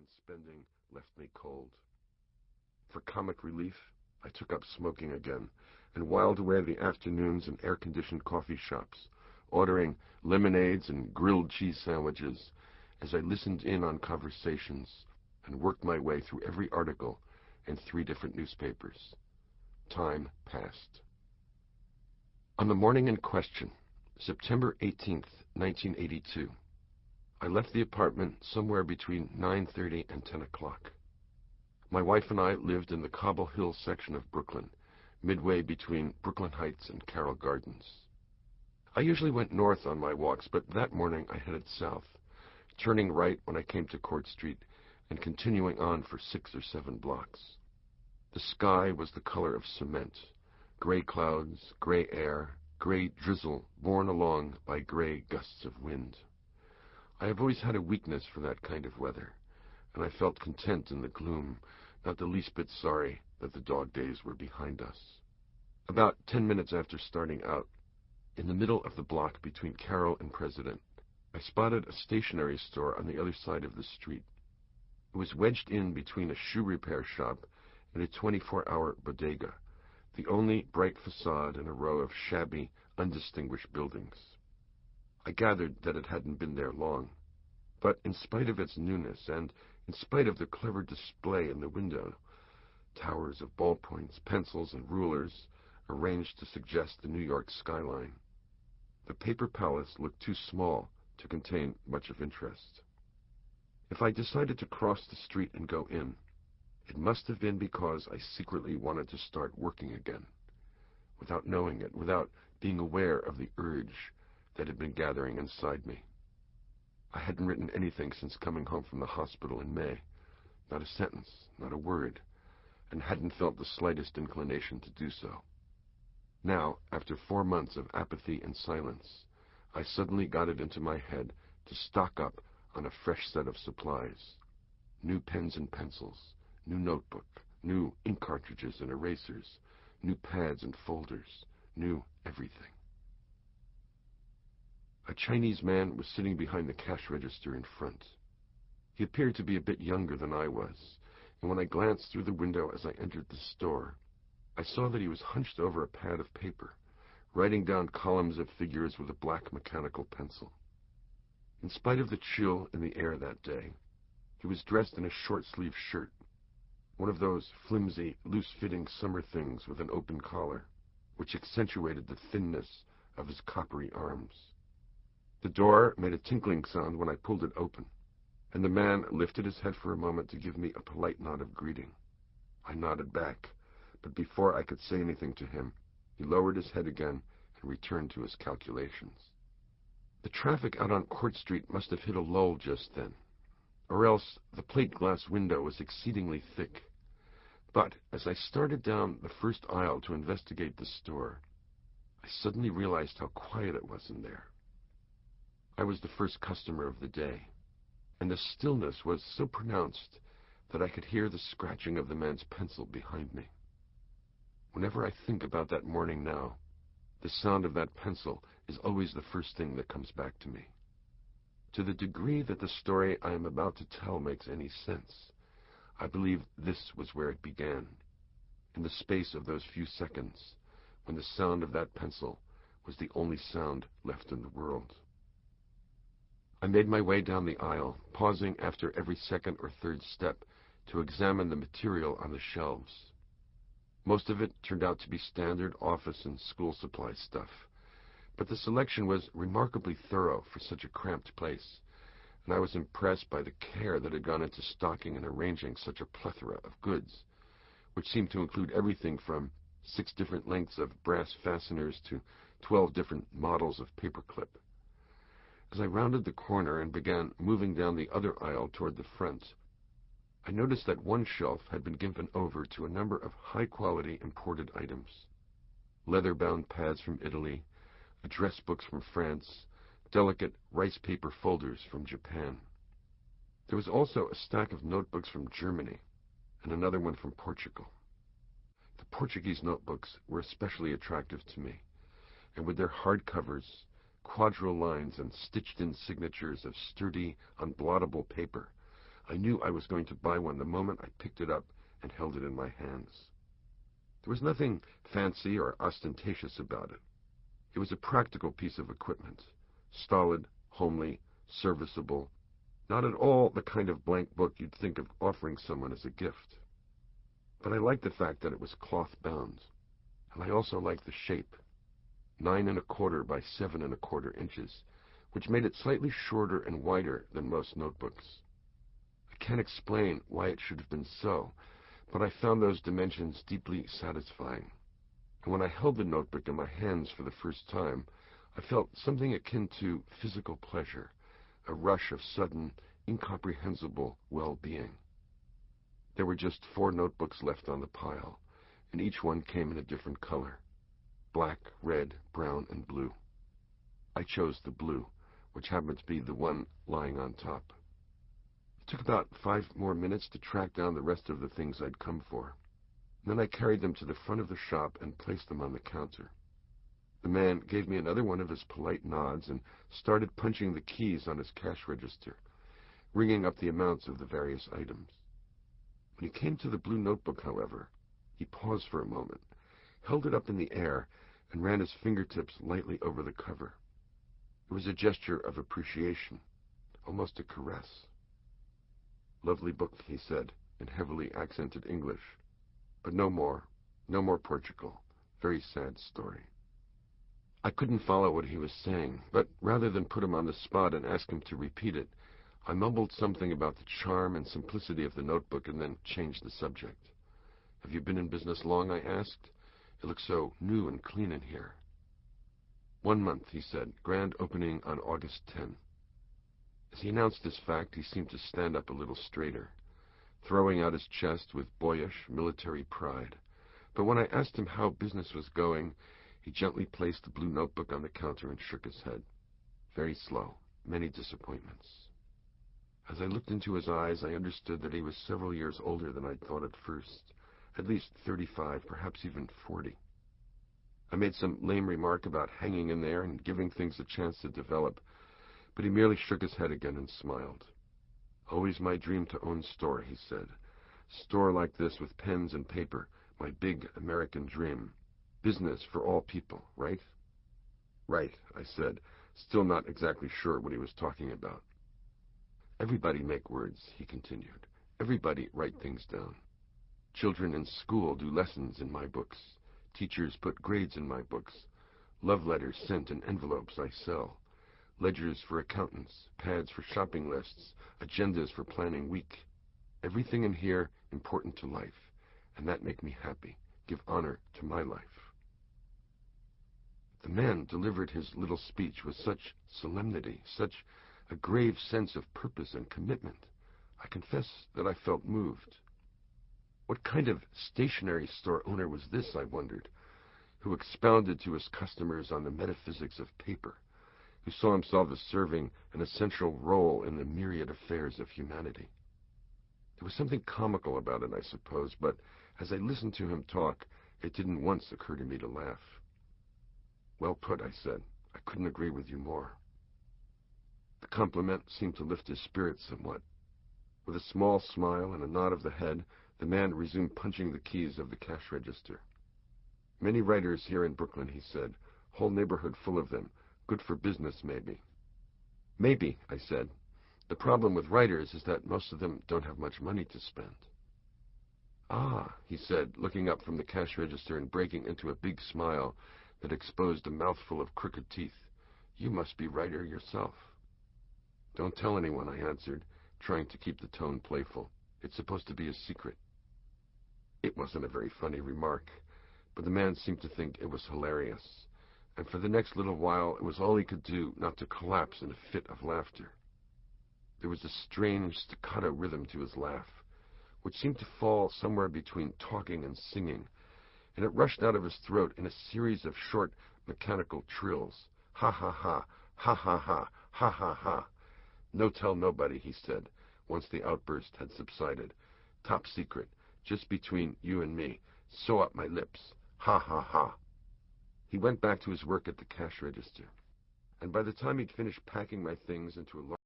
and spending left me cold. For comic relief, I took up smoking again and whiled away the afternoons in air-conditioned coffee shops, ordering lemonades and grilled cheese sandwiches as I listened in on conversations and worked my way through every article in 3 different newspapers. Time passed. On the morning in question, September 18th, 1982, I left the apartment somewhere between 9:30 and 10 o'clock. My wife and I lived in the Cobble Hill section of Brooklyn, midway between Brooklyn Heights and Carroll Gardens. I usually went north on my walks, but that morning I headed south, turning right when I came to Court Street and continuing on for 6 or 7 blocks. The sky was the color of cement, gray clouds, gray air, gray drizzle borne along by gray gusts of wind. I have always had a weakness for that kind of weather, and I felt content in the gloom, not the least bit sorry that the dog days were behind us. About 10 minutes after starting out, in the middle of the block between Carroll and President, I spotted a stationery store on the other side of the street. It was wedged in between a shoe repair shop and a 24-hour bodega, the only bright facade in a row of shabby, undistinguished buildings. I gathered that it hadn't been there long, but in spite of its newness and in spite of the clever display in the window, towers of ballpoints, pencils, and rulers arranged to suggest the New York skyline, the paper palace looked too small to contain much of interest. If I decided to cross the street and go in, it must have been because I secretly wanted to start working again, without knowing it, without being aware of the urge that had been gathering inside me. I hadn't written anything since coming home from the hospital in May, not a sentence, not a word, and hadn't felt the slightest inclination to do so. Now, after 4 months of apathy and silence, I suddenly got it into my head to stock up on a fresh set of supplies. New pens and pencils, new notebook, new ink cartridges and erasers, new pads and folders, new everything. A Chinese man was sitting behind the cash register in front. He appeared to be a bit younger than I was, and when I glanced through the window as I entered the store, I saw that he was hunched over a pad of paper, writing down columns of figures with a black mechanical pencil. In spite of the chill in the air that day, he was dressed in a short-sleeved shirt, one of those flimsy, loose-fitting summer things with an open collar, which accentuated the thinness of his coppery arms. The door made a tinkling sound when I pulled it open, and the man lifted his head for a moment to give me a polite nod of greeting. I nodded back, but before I could say anything to him, he lowered his head again and returned to his calculations. The traffic out on Court Street must have hit a lull just then, or else the plate glass window was exceedingly thick. But as I started down the first aisle to investigate the store, I suddenly realized how quiet it was in there. I was the first customer of the day, and the stillness was so pronounced that I could hear the scratching of the man's pencil behind me. Whenever I think about that morning now, the sound of that pencil is always the first thing that comes back to me. To the degree that the story I am about to tell makes any sense, I believe this was where it began, in the space of those few seconds, when the sound of that pencil was the only sound left in the world. I made my way down the aisle, pausing after every second or third step to examine the material on the shelves. Most of it turned out to be standard office and school supply stuff, but the selection was remarkably thorough for such a cramped place, and I was impressed by the care that had gone into stocking and arranging such a plethora of goods, which seemed to include everything from 6 different lengths of brass fasteners to 12 different models of paperclip. As I rounded the corner and began moving down the other aisle toward the front, I noticed that one shelf had been given over to a number of high-quality imported items. Leather-bound pads from Italy, address books from France, delicate rice paper folders from Japan. There was also a stack of notebooks from Germany and another one from Portugal. The Portuguese notebooks were especially attractive to me, and with their hard covers, quadrille lines, and stitched-in signatures of sturdy, unblottable paper, I knew I was going to buy one the moment I picked it up and held it in my hands. There was nothing fancy or ostentatious about it. It was a practical piece of equipment, stolid, homely, serviceable, not at all the kind of blank book you'd think of offering someone as a gift. But I liked the fact that it was cloth-bound, and I also liked the shape, 9 1/4 by 7 1/4 inches, which made it slightly shorter and wider than most notebooks. I can't explain why it should have been so, but I found those dimensions deeply satisfying. And when I held the notebook in my hands for the first time, I felt something akin to physical pleasure, a rush of sudden, incomprehensible well-being. There were just 4 notebooks left on the pile, and each one came in a different color: black, red, brown, and blue. I chose the blue, which happened to be the one lying on top. It took about 5 more minutes to track down the rest of the things I'd come for. Then I carried them to the front of the shop and placed them on the counter. The man gave me another one of his polite nods and started punching the keys on his cash register, ringing up the amounts of the various items. When he came to the blue notebook, however, he paused for a moment, held it up in the air, and ran his fingertips lightly over the cover. It was a gesture of appreciation, almost a caress. "Lovely book," he said, in heavily accented English. "But no more Portugal. Very sad story." I couldn't follow what he was saying, but rather than put him on the spot and ask him to repeat it, I mumbled something about the charm and simplicity of the notebook and then changed the subject. "Have you been in business long?" I asked. "It looks so new and clean in here." "1 month," he said. "Grand opening on August 10. As he announced this fact, he seemed to stand up a little straighter, throwing out his chest with boyish military pride. But when I asked him how business was going, he gently placed the blue notebook on the counter and shook his head. Very slow, many disappointments. As I looked into his eyes, I understood that he was several years older than I'd thought at first, at least 35, perhaps even 40. I made some lame remark about hanging in there and giving things a chance to develop, but he merely shook his head again and smiled. "Always my dream to own store," he said. "Store like this with pens and paper, my big American dream. Business for all people, right?" "Right," I said, still not exactly sure what he was talking about. "Everybody make words," he continued. "Everybody write things down. Children in school do lessons in my books. Teachers put grades in my books. Love letters sent in envelopes I sell. Ledgers for accountants, pads for shopping lists, agendas for planning week. Everything in here important to life, and that make me happy, give honor to my life." The man delivered his little speech with such solemnity, such a grave sense of purpose and commitment. I confess that I felt moved. What kind of stationery store owner was this, I wondered, who expounded to his customers on the metaphysics of paper, who saw himself as serving an essential role in the myriad affairs of humanity? There was something comical about it, I suppose, but as I listened to him talk, it didn't once occur to me to laugh. "Well put," I said. "I couldn't agree with you more." The compliment seemed to lift his spirits somewhat. With a small smile and a nod of the head, the man resumed punching the keys of the cash register. "Many writers here in Brooklyn," he said. "Whole neighborhood full of them. Good for business, maybe." "Maybe," I said. "The problem with writers is that most of them don't have much money to spend." "Ah," he said, looking up from the cash register and breaking into a big smile that exposed a mouthful of crooked teeth. "You must be writer yourself." "Don't tell anyone," I answered, trying to keep the tone playful. "It's supposed to be a secret." It wasn't a very funny remark, but the man seemed to think it was hilarious, and for the next little while it was all he could do not to collapse in a fit of laughter. There was a strange staccato rhythm to his laugh, which seemed to fall somewhere between talking and singing, and it rushed out of his throat in a series of short, mechanical trills. "Ha ha ha, ha ha ha, ha ha ha. No tell nobody," he said, once the outburst had subsided. "Top secret, just between you and me. Sew up my lips. Ha ha ha." He went back to his work at the cash register, and by the time he'd finished packing my things into a large